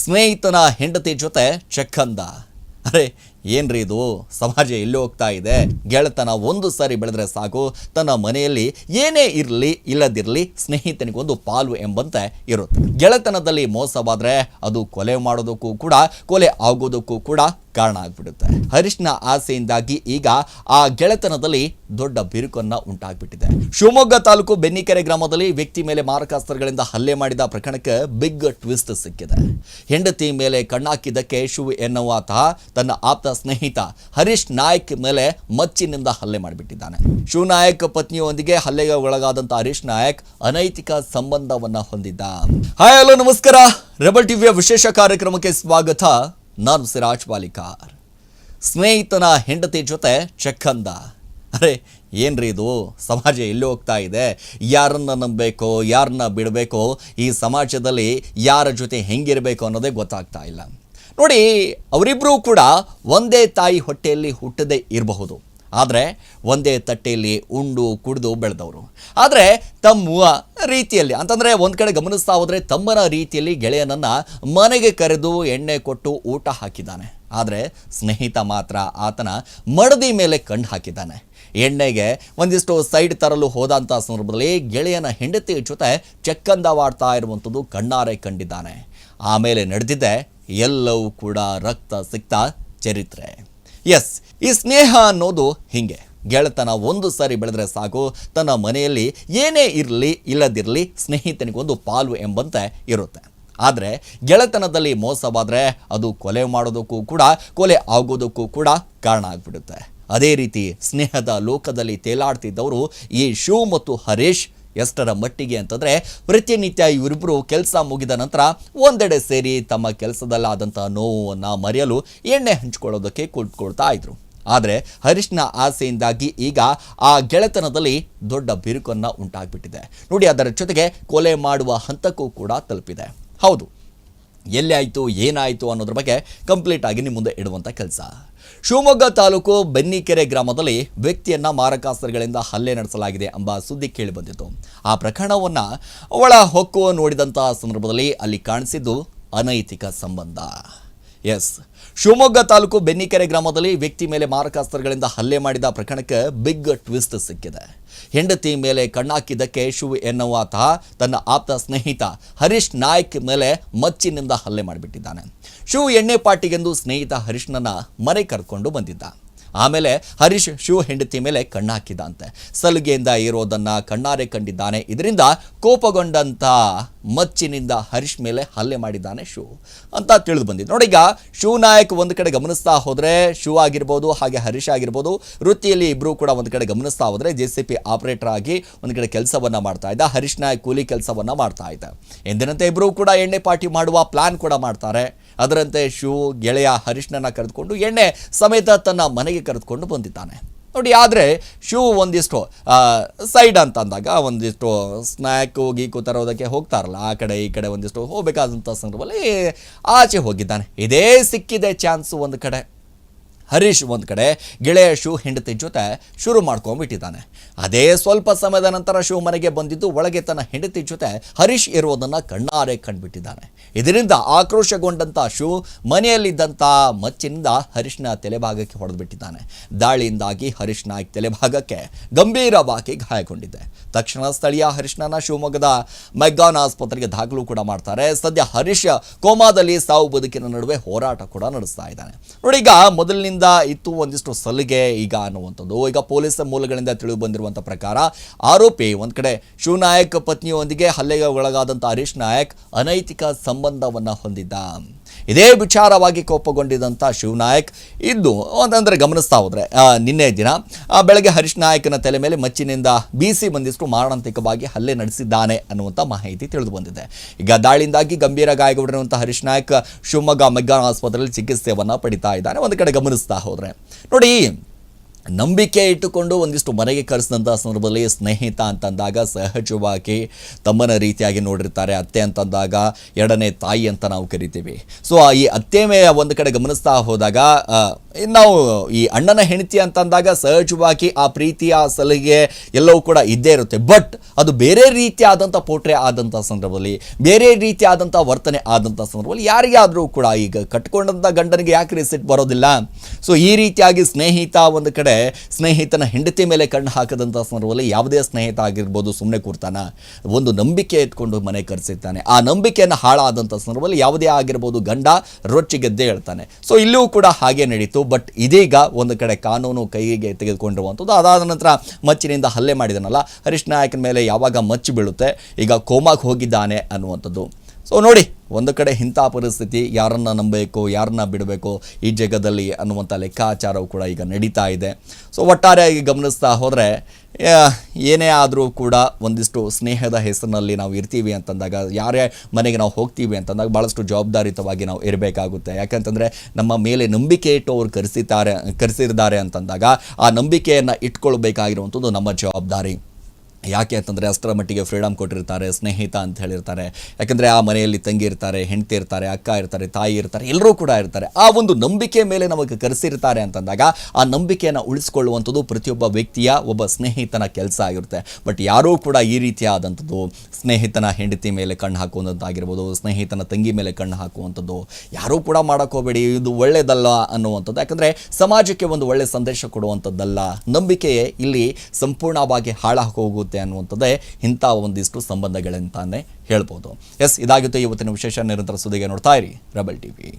ಸ್ನೇಹಿತನ ಹೆಂಡತಿ ಜೊತೆ ಚೆಕ್ಕಂದ. ಅರೆ ಏನ್ರಿ ಇದು, ಸಮಾಜ ಎಲ್ಲಿ ಹೋಗ್ತಾ ಇದೆ? ಗೆಳೆತನ ಒಂದು ಸಾರಿ ಬೆಳೆದ್ರೆ ಸಾಕು, ತನ್ನ ಮನೆಯಲ್ಲಿ ಏನೇ ಇರಲಿ ಇಲ್ಲದಿರಲಿ ಸ್ನೇಹಿತನಿಗೊಂದು ಪಾಲು ಎಂಬಂತೆ ಇರುತ್ತೆ. ಗೆಳೆತನದಲ್ಲಿ ಮೋಸವಾದ್ರೆ ಅದು ಕೊಲೆ ಮಾಡೋದಕ್ಕೂ ಕೂಡ, ಕೊಲೆ ಆಗೋದಕ್ಕೂ ಕೂಡ ಕಾರಣ ಆಗ್ಬಿಡುತ್ತೆ. ಹರೀಶ್ನ ಆಸೆಯಿಂದಾಗಿ ಈಗ ಆ ಗೆಳೆತನದಲ್ಲಿ ದೊಡ್ಡ ಬಿರುಕನ್ನ ಉಂಟಾಗ್ಬಿಟ್ಟಿದೆ. ಶಿವಮೊಗ್ಗ ತಾಲೂಕು ಬೆನ್ನಿಕೆರೆ ಗ್ರಾಮದಲ್ಲಿ ವ್ಯಕ್ತಿ ಮೇಲೆ ಮಾರಕಾಸ್ತ್ರಗಳಿಂದ ಹಲ್ಲೆ ಮಾಡಿದ ಪ್ರಕರಣಕ್ಕೆ ಬಿಗ್ ಟ್ವಿಸ್ಟ್ ಸಿಕ್ಕಿದೆ. ಹೆಂಡತಿ ಮೇಲೆ ಕಣ್ಣಾಕಿದ್ದಕ್ಕೆ ಶಿವ ಎನ್ನುವಾತ ತನ್ನ ಆಪ್ತ ಸ್ನೇಹಿತ ಹರೀಶ್ ನಾಯಕ್ ಮೇಲೆ ಮಚ್ಚಿನಿಂದ ಹಲ್ಲೆ ಮಾಡಿಬಿಟ್ಟಿದ್ದಾನೆ. ಶಿವ ನಾಯಕ್ ಪತ್ನಿಯೊಂದಿಗೆ ಹಲ್ಲೆಗೆ ಒಳಗಾದಂತ ಹರೀಶ್ ನಾಯಕ್ ಅನೈತಿಕ ಸಂಬಂಧವನ್ನ ಹೊಂದಿದ್ದ. ಹಾಯ್ ಹಲೋ ನಮಸ್ಕಾರ, ರೆಬಲ್ ಟಿವಿಯ ವಿಶೇಷ ಕಾರ್ಯಕ್ರಮಕ್ಕೆ ಸ್ವಾಗತ. ನಾನು ಸಿರಾಜ್ ವಾಲಿಕಾರ್. ಸ್ನೇಹಿತನ ಹೆಂಡತಿ ಜೊತೆ ಚೆಕ್ಕಂದ. ಅರೆ ಏನ್ರಿ ಇದು, ಸಮಾಜ ಎಲ್ಲಿ ಹೋಗ್ತಾ ಇದೆ? ಯಾರನ್ನ ನಂಬಬೇಕೋ ಯಾರನ್ನ ಬಿಡಬೇಕೋ, ಈ ಸಮಾಜದಲ್ಲಿ ಯಾರ ಜೊತೆ ಹೆಂಗಿರಬೇಕು ಅನ್ನೋದೇ ಗೊತ್ತಾಗ್ತಾ ಇಲ್ಲ. ನೋಡಿ, ಅವರಿಬ್ಬರೂ ಕೂಡ ಒಂದೇ ತಾಯಿ ಹೊಟ್ಟೆಯಲ್ಲಿ ಹುಟ್ಟದೇ ಇರಬಹುದು, ಆದರೆ ಒಂದೇ ತಟ್ಟೆಯಲ್ಲಿ ಉಂಡು ಕುಡಿದು ಬೆಳೆದವರು. ಆದರೆ ತಮ್ಮ ರೀತಿಯಲ್ಲಿ ಅಂತಂದರೆ ಒಂದು ಕಡೆ ಗಮನಿಸ್ತಾ ಹೋದರೆ ತಮ್ಮನ ರೀತಿಯಲ್ಲಿ ಗೆಳೆಯನನ್ನು ಮನೆಗೆ ಕರೆದು ಎಣ್ಣೆ ಕೊಟ್ಟು ಊಟ ಹಾಕಿದ್ದಾನೆ. ಆದರೆ ಸ್ನೇಹಿತ ಮಾತ್ರ ಆತನ ಮಡದಿ ಮೇಲೆ ಕಣ್ಣು ಹಾಕಿದ್ದಾನೆ. ಎಣ್ಣೆಗೆ ಒಂದಿಷ್ಟು ಸೈಡ್ ತರಲು ಹೋದಂಥ ಸಂದರ್ಭದಲ್ಲಿ ಗೆಳೆಯನ ಹೆಂಡತಿ ಜೊತೆ ಚೆಕ್ಕಂದವಾಡ್ತಾ ಇರುವಂಥದ್ದು ಕಣ್ಣಾರೆ ಕಂಡಿದ್ದಾನೆ. ಆಮೇಲೆ ನಡೆದಿದ್ದೆ ಎಲ್ಲವೂ ಕೂಡ ರಕ್ತ ಸಿಕ್ತ ಚರಿತ್ರೆ. ಎಸ್, ಈ ಸ್ನೇಹ ಅನ್ನೋದು ಹಿಂಗೆ. ಗೆಳೆತನ ಒಂದು ಸಾರಿ ಬೆಳೆದ್ರೆ ಸಾಕು, ತನ್ನ ಮನೆಯಲ್ಲಿ ಏನೇ ಇರಲಿ ಇಲ್ಲದಿರಲಿ ಸ್ನೇಹಿತನಿಗೊಂದು ಪಾಲು ಎಂಬಂತೆ ಇರುತ್ತೆ. ಆದರೆ ಗೆಳೆತನದಲ್ಲಿ ಮೋಸವಾದರೆ ಅದು ಕೊಲೆ ಮಾಡೋದಕ್ಕೂ ಕೂಡ, ಕೊಲೆ ಆಗೋದಕ್ಕೂ ಕೂಡ ಕಾರಣ ಆಗ್ಬಿಡುತ್ತೆ. ಅದೇ ರೀತಿ ಸ್ನೇಹದ ಲೋಕದಲ್ಲಿ ತೇಲಾಡ್ತಿದ್ದವರು ಈ ಶಿವ್ ಮತ್ತು ಹರೀಶ್ ಎಷ್ಟರ ಮಟ್ಟಿಗೆ ಅಂತಂದರೆ, ಪ್ರತಿನಿತ್ಯ ಇವರಿಬ್ಬರು ಕೆಲಸ ಮುಗಿದ ನಂತರ ಒಂದೆಡೆ ಸೇರಿ ತಮ್ಮ ಕೆಲಸದಲ್ಲಾದಂಥ ನೋವನ್ನು ಮರೆಯಲು ಎಣ್ಣೆ ಹಂಚಿಕೊಳ್ಳೋದಕ್ಕೆ ಕೂತ್ಕೊಳ್ತಾ ಇದ್ರು. ಆದರೆ ಹರೀಶ್ನ ಆಸೆಯಿಂದಾಗಿ ಈಗ ಆ ಗೆಳೆತನದಲ್ಲಿ ದೊಡ್ಡ ಬಿರುಕನ್ನು ಉಂಟಾಗ್ಬಿಟ್ಟಿದೆ. ನೋಡಿ, ಅದರ ಜೊತೆಗೆ ಕೊಲೆ ಮಾಡುವ ಹಂತಕ್ಕೂ ಕೂಡ ತಲುಪಿದೆ. ಹೌದು, ಎಲ್ಲಿ ಆಯಿತು ಏನಾಯಿತು ಅನ್ನೋದ್ರ ಬಗ್ಗೆ ಕಂಪ್ಲೀಟ್ ಆಗಿ ನಿಮ್ಮ ಮುಂದೆ ಇಡುವಂಥ ಕೆಲಸ. ಶಿವಮೊಗ್ಗ ತಾಲೂಕು ಬೆನ್ನಿಕೆರೆ ಗ್ರಾಮದಲ್ಲಿ ವ್ಯಕ್ತಿಯನ್ನ ಮಾರಕಾಸ್ತ್ರಗಳಿಂದ ಹಲ್ಲೆ ನಡೆಸಲಾಗಿದೆ ಎಂಬ ಸುದ್ದಿ ಕೇಳಿ ಬಂದಿತ್ತು. ಆ ಪ್ರಕರಣವನ್ನು ಒಳ ಹೊಕ್ಕು ನೋಡಿದಂತಹ ಸಂದರ್ಭದಲ್ಲಿ ಅಲ್ಲಿ ಕಾಣಿಸಿದ್ದು ಅನೈತಿಕ ಸಂಬಂಧ. ಎಸ್, ಶಿವಮೊಗ್ಗ ತಾಲೂಕು ಬೆನ್ನಿಕೆರೆ ಗ್ರಾಮದಲ್ಲಿ ವ್ಯಕ್ತಿ ಮೇಲೆ ಮಾರಕಾಸ್ತ್ರಗಳಿಂದ ಹಲ್ಲೆ ಮಾಡಿದ ಪ್ರಕರಣಕ್ಕೆ ಬಿಗ್ ಟ್ವಿಸ್ಟ್ ಸಿಕ್ಕಿದೆ. ಹೆಂಡತಿ ಮೇಲೆ ಕಣ್ಣಾಕಿದ್ದಕ್ಕೆ ಶಿವ ಎನ್ನುವಾತ ತನ್ನ ಆಪ್ತ ಸ್ನೇಹಿತ ಹರೀಶ್ ನಾಯಕ್ ಮೇಲೆ ಮಚ್ಚಿನಿಂದ ಹಲ್ಲೆ ಮಾಡಿಬಿಟ್ಟಿದ್ದಾನೆ. ಶಿವ್ ಎಣ್ಣೆ ಪಾಟಿಗೆಂದು ಸ್ನೇಹಿತ ಹರೀಶ್ನನ್ನ ಮನೆ ಕರ್ಕೊಂಡು ಬಂದಿದ್ದ. ಆಮೇಲೆ ಹರೀಶ್ ಶಿವ್ ಹೆಂಡತಿ ಮೇಲೆ ಕಣ್ಣಾಕಿದಂತೆ. ಸಲುಗೆಯಿಂದ ಇರೋದನ್ನ ಕಣ್ಣಾರೆ ಕಂಡಿದ್ದಾನೆ. ಇದರಿಂದ ಕೋಪಗೊಂಡಂತ ಮಚ್ಚಿನಿಂದ ಹರೀಶ್ ಮೇಲೆ ಹಲ್ಲೆ ಮಾಡಿದ್ದಾನೆ ಶಿವ್ ಅಂತ ತಿಳಿದು ಬಂದಿದೆ. ನೋಡಿ, ಈಗ ಶಿವ್ ನಾಯಕ್ ಒಂದು ಕಡೆ ಗಮನಿಸ್ತಾ ಹೋದರೆ, ಶಿವ್ ಆಗಿರ್ಬೋದು ಹಾಗೆ ಹರೀಶ್ ಆಗಿರ್ಬೋದು, ವೃತ್ತಿಯಲ್ಲಿ ಇಬ್ಬರು ಕೂಡ ಒಂದು ಕಡೆ ಗಮನಿಸ್ತಾ ಹೋದರೆ JCP ಆಪರೇಟರ್ ಆಗಿ ಒಂದು ಕಡೆ ಕೆಲಸವನ್ನ ಮಾಡ್ತಾ ಇದ್ದ. ಹರೀಶ್ ನಾಯಕ್ ಕೂಲಿ ಕೆಲಸವನ್ನ ಮಾಡ್ತಾ ಇದ್ದ. ಎಂದಿನಂತೆ ಇಬ್ಬರು ಕೂಡ ಎಣ್ಣೆ ಪಾರ್ಟಿ ಮಾಡುವ ಪ್ಲಾನ್ ಕೂಡ ಮಾಡ್ತಾರೆ. ಅದರಂತೆ ಶಿವ್ ಗೆಳೆಯ ಹರೀಶ್ನನ್ನ ಕರೆದುಕೊಂಡು ಎಣ್ಣೆ ಸಮೇತ ತನ್ನ ಮನೆಗೆ ಕರೆದುಕೊಂಡು ಬಂದಿದ್ದಾನೆ. ನೋಡಿ, ಆದರೆ ಶಿವ್ ಒಂದಿಷ್ಟು ಸೈಡ್ ಅಂತ ಅಂದಾಗ ಒಂದಿಷ್ಟು ಸ್ನ್ಯಾಕು ಗೀಕು ತರೋದಕ್ಕೆ ಹೋಗ್ತಾರಲ್ಲ, ಆ ಕಡೆ ಈ ಕಡೆ ಒಂದಿಷ್ಟು ಹೋಗಬೇಕಾದಂಥ ಸಂದರ್ಭದಲ್ಲಿ ಆಚೆ ಹೋಗಿದ್ದಾನೆ. ಇದೇ ಸಿಕ್ಕಿದೆ ಚಾನ್ಸು. ಒಂದು ಕಡೆ ಹರೀಶ್ ಒಂದು ಕಡೆ ಗೆಳೆಯ ಶಿವ್ ಹೆಂಡತಿ ಜೊತೆ ಶುರು ಮಾಡ್ಕೊಂಡ್ಬಿಟ್ಟಿದ್ದಾನೆ. ಅದೇ ಸ್ವಲ್ಪ ಸಮಯದ ನಂತರ ಶಿವ್ ಮನೆಗೆ ಬಂದಿದ್ದು ಒಳಗೆ ತನ್ನ ಹೆಂಡತಿ ಜೊತೆ ಹರೀಶ್ ಇರುವುದನ್ನು ಕಣ್ಣಾರೆ ಕಂಡುಬಿಟ್ಟಿದ್ದಾನೆ. ಇದರಿಂದ ಆಕ್ರೋಶಗೊಂಡಂಥ ಶಿವ್ ಮನೆಯಲ್ಲಿದ್ದಂಥ ಮಚ್ಚಿನಿಂದ ಹರೀಶ್ನ ತಲೆಭಾಗಕ್ಕೆ ಹೊಡೆದುಬಿಟ್ಟಿದ್ದಾನೆ. ದಾಳಿಯಿಂದಾಗಿ ಹರೀಶ್ ನಾಯಕ್ ತಲೆಭಾಗಕ್ಕೆ ಗಂಭೀರವಾಗಿ ಗಾಯಗೊಂಡಿದೆ. ತಕ್ಷಣ ಸ್ಥಳೀಯ ಹರೀಶ್ನನ್ನ ಶಿವಮೊಗ್ಗದ ಮೆಗ್ಗಾನ್ ಆಸ್ಪತ್ರೆಗೆ ದಾಖಲು ಕೂಡ ಮಾಡ್ತಾರೆ. ಸದ್ಯ ಹರೀಶ್ ಕೋಮಾದಲ್ಲಿ ಸಾವು ಬದುಕಿನ ನಡುವೆ ಹೋರಾಟ ಕೂಡ ನಡೆಸ್ತಾ ಇದ್ದಾನೆ. ನೋಡಿ, ಈಗ ಮೊದಲಿನಿಂದ ಇತ್ತು ಒಂದಿಷ್ಟು ಸಲಿಗೆ ಈಗ ಅನ್ನುವಂಥದ್ದು. ಈಗ ಪೊಲೀಸ್ ಮೂಲಗಳಿಂದ ತಿಳಿದು ಬಂದಿರುವಂಥ ಪ್ರಕಾರ ಆರೋಪಿ ಒಂದು ಕಡೆ ಶಿವ್ ನಾಯಕ್ ಪತ್ನಿಯೊಂದಿಗೆ ಹಲ್ಲೆಗೆ ಒಳಗಾದಂಥ ಹರೀಶ್ ನಾಯಕ್ ಅನೈತಿಕ ಸಂಬಂಧವನ್ನು ಹೊಂದಿದ್ದ. ಇದೇ ವಿಚಾರವಾಗಿ ಕೋಪಗೊಂಡಿದ್ದಂಥ ಶಿವ್ ನಾಯಕ್ ಇದ್ದು ಅಂತಂದರೆ ಗಮನಿಸ್ತಾ ಹೋದರೆ ನಿನ್ನೆ ದಿನ ಬೆಳಗ್ಗೆ ಹರೀಶ್ ನಾಯಕನ ತಲೆ ಮೇಲೆ ಮಚ್ಚಿನಿಂದ ಬೀಸಿ ಬಂದಿಷ್ಟು ಮಾರಣಾಂತಿಕವಾಗಿ ಹಲ್ಲೆ ನಡೆಸಿದ್ದಾನೆ ಅನ್ನುವಂಥ ಮಾಹಿತಿ ತಿಳಿದು ಬಂದಿದೆ. ಈಗ ದಾಳಿಯಿಂದಾಗಿ ಗಂಭೀರ ಗಾಯಗೊಂಡಿರುವಂಥ ಹರೀಶ್ ನಾಯಕ್ ಶಿವಮೊಗ್ಗ ಮೆಗ್ಗಾನ್ ಆಸ್ಪತ್ರೆಯಲ್ಲಿ ಚಿಕಿತ್ಸೆಯನ್ನು ಪಡಿತಾ ಇದ್ದಾನೆ. ಒಂದು ಕಡೆ ಗಮನಿಸ್ತಾ ಹೋದರೆ ನೋಡಿ, ನಂಬಿಕೆ ಇಟ್ಟುಕೊಂಡು ಒಂದಿಷ್ಟು ಮನೆಗೆ ಕರೆಸಿದಂಥ ಸಂದರ್ಭದಲ್ಲಿ ಸ್ನೇಹಿತ ಅಂತಂದಾಗ ಸಹಜವಾಗಿ ತಮ್ಮನ ರೀತಿಯಾಗಿ ನೋಡಿರ್ತಾರೆ. ಅತ್ತೆ ಅಂತಂದಾಗ ಎರಡನೇ ತಾಯಿ ಅಂತ ನಾವು ಕರಿತೀವಿ. ಸೊ ಈ ಅತ್ತೆ ಒಂದು ಕಡೆ ಗಮನಿಸ್ತಾ ಹೋದಾಗ ನಾವು ಈ ಅಣ್ಣನ ಹೆಂಡತಿ ಅಂತಂದಾಗ ಸಹಜವಾಗಿ ಆ ಪ್ರೀತಿಯ ಸಲಿಗೆ ಎಲ್ಲವೂ ಕೂಡ ಇದ್ದೇ ಇರುತ್ತೆ. ಬಟ್ ಅದು ಬೇರೆ ರೀತಿಯಾದಂಥ ಪೋಟ್ರೆ ಆದಂಥ ಸಂದರ್ಭದಲ್ಲಿ, ಬೇರೆ ರೀತಿಯಾದಂಥ ವರ್ತನೆ ಆದಂಥ ಸಂದರ್ಭದಲ್ಲಿ ಯಾರಿಗಾದರೂ ಕೂಡ ಈಗ ಕಟ್ಕೊಂಡಂಥ ಗಂಡನಿಗೆ ಯಾಕೆ ರಿಸಿಟ್ ಬರೋದಿಲ್ಲ? ಸೊ ಈ ರೀತಿಯಾಗಿ ಸ್ನೇಹಿತ ಒಂದು ಕಡೆ ಸ್ನೇಹಿತನ ಹೆಂಡತಿ ಮೇಲೆ ಕಣ್ಣು ಹಾಕದಂಥ ಸಂದರ್ಭದಲ್ಲಿ ಯಾವುದೇ ಸ್ನೇಹಿತ ಆಗಿರ್ಬೋದು ಸುಮ್ಮನೆ ಕೂರ್ತಾನ, ಒಂದು ನಂಬಿಕೆ ಇಟ್ಕೊಂಡು ಮನೆ ಕರೆಸಿರ್ತಾನೆ. ಆ ನಂಬಿಕೆಯನ್ನು ಹಾಳಾದಂಥ ಸಂದರ್ಭದಲ್ಲಿ ಯಾವುದೇ ಆಗಿರ್ಬೋದು ಗಂಡ ರೊಚ್ಚಿಗೆದ್ದೇ ಹೇಳ್ತಾನೆ. ಸೊ ಇಲ್ಲೂ ಕೂಡ ಹಾಗೆ ನಡೀತು. ಬಟ್ ಇದೀಗ ಒಂದು ಕಡೆ ಕಾನೂನು ಕೈಗೆ ತೆಗೆದುಕೊಂಡಿರುವಂಥದ್ದು. ಅದಾದ ನಂತರ ಮಚ್ಚಿನಿಂದ ಹಲ್ಲೆ ಮಾಡಿದನಲ್ಲ ಹರೀಶ್ ನಾಯಕನ ಮೇಲೆ ಯಾವಾಗ ಮಚ್ಚು ಬೀಳುತ್ತೆ, ಈಗ ಕೋಮಾಗೆ ಹೋಗಿದ್ದಾನೆ ಅನ್ನುವಂಥದ್ದು. ಸೊ ನೋಡಿ, ಒಂದು ಕಡೆ ಇಂಥ ಪರಿಸ್ಥಿತಿ, ಯಾರನ್ನು ನಂಬಬೇಕು ಯಾರನ್ನ ಬಿಡಬೇಕು ಈ ಜಗದಲ್ಲಿ ಅನ್ನುವಂಥ ಲೆಕ್ಕಾಚಾರವು ಕೂಡ ಈಗ ನಡೀತಾ ಇದೆ. ಸೊ ಒಟ್ಟಾರೆಯಾಗಿ ಗಮನಿಸ್ತಾ ಹೋದರೆ ಏನೇ ಆದರೂ ಕೂಡ ಒಂದಿಷ್ಟು ಸ್ನೇಹದ ಹೆಸರಿನಲ್ಲಿ ನಾವು ಇರ್ತೀವಿ ಅಂತಂದಾಗ, ಯಾರೇ ಮನೆಗೆ ನಾವು ಹೋಗ್ತೀವಿ ಅಂತಂದಾಗ ಭಾಳಷ್ಟು ಜವಾಬ್ದಾರಿತವಾಗಿ ನಾವು ಇರಬೇಕಾಗುತ್ತೆ. ಯಾಕಂತಂದರೆ ನಮ್ಮ ಮೇಲೆ ನಂಬಿಕೆ ಇಟ್ಟು ಅವ್ರು ಕರೆಸಿದ್ದಾರೆ ಅಂತಂದಾಗ ಆ ನಂಬಿಕೆಯನ್ನು ಇಟ್ಕೊಳ್ಬೇಕಾಗಿರುವಂಥದ್ದು ನಮ್ಮ ಜವಾಬ್ದಾರಿ. ಯಾಕೆ ಅಂತಂದರೆ ಅಷ್ಟರ ಮಟ್ಟಿಗೆ ಫ್ರೀಡಮ್ ಕೊಟ್ಟಿರ್ತಾರೆ, ಸ್ನೇಹಿತ ಅಂತ ಹೇಳಿರ್ತಾರೆ. ಯಾಕಂದರೆ ಆ ಮನೆಯಲ್ಲಿ ತಂಗಿ ಇರ್ತಾರೆ, ಹೆಂಡತಿ ಇರ್ತಾರೆ, ಅಕ್ಕ ಇರ್ತಾರೆ, ತಾಯಿ ಇರ್ತಾರೆ, ಎಲ್ಲರೂ ಕೂಡ ಇರ್ತಾರೆ. ಆ ಒಂದು ನಂಬಿಕೆ ಮೇಲೆ ನಮಗೆ ಕರೆಸಿರ್ತಾರೆ ಅಂತಂದಾಗ ಆ ನಂಬಿಕೆಯನ್ನು ಉಳಿಸ್ಕೊಳ್ಳುವಂಥದ್ದು ಪ್ರತಿಯೊಬ್ಬ ವ್ಯಕ್ತಿಯ ಒಬ್ಬ ಸ್ನೇಹಿತನ ಕೆಲಸ ಆಗಿರುತ್ತೆ. ಬಟ್ ಯಾರೂ ಕೂಡ ಈ ರೀತಿಯಾದಂಥದ್ದು ಸ್ನೇಹಿತನ ಹೆಂಡತಿ ಮೇಲೆ ಕಣ್ಣು ಹಾಕುವಂಥದ್ದಾಗಿರ್ಬೋದು, ಸ್ನೇಹಿತನ ತಂಗಿ ಮೇಲೆ ಕಣ್ಣು ಹಾಕುವಂಥದ್ದು ಯಾರೂ ಕೂಡ ಮಾಡೋಕ್ಕೋಗಬೇಡಿ. ಇದು ಒಳ್ಳೆಯದಲ್ಲ ಅನ್ನುವಂಥದ್ದು. ಯಾಕಂದರೆ ಸಮಾಜಕ್ಕೆ ಒಂದು ಒಳ್ಳೆಯ ಸಂದೇಶ ಕೊಡುವಂಥದ್ದಲ್ಲ. ನಂಬಿಕೆ ಇಲ್ಲಿ ಸಂಪೂರ್ಣವಾಗಿ ಹಾಳಾಗಿ ಹೋಗುತ್ತೆ ಅನ್ನುವಂಥದ್ದೇ ಇಂಥ ಒಂದಿಷ್ಟು ಸಂಬಂಧಗಳಂತಾನೆ ಹೇಳ್ಬೋದು. ಎಸ್, ಇದಾಗಿತ್ತು ಇವತ್ತಿನ ವಿಶೇಷ. ನಿರಂತರ ಸುದ್ದಿಗೆ ನೋಡ್ತಾ ಇರಿ ರೆಬೆಲ್ ಟಿವಿ.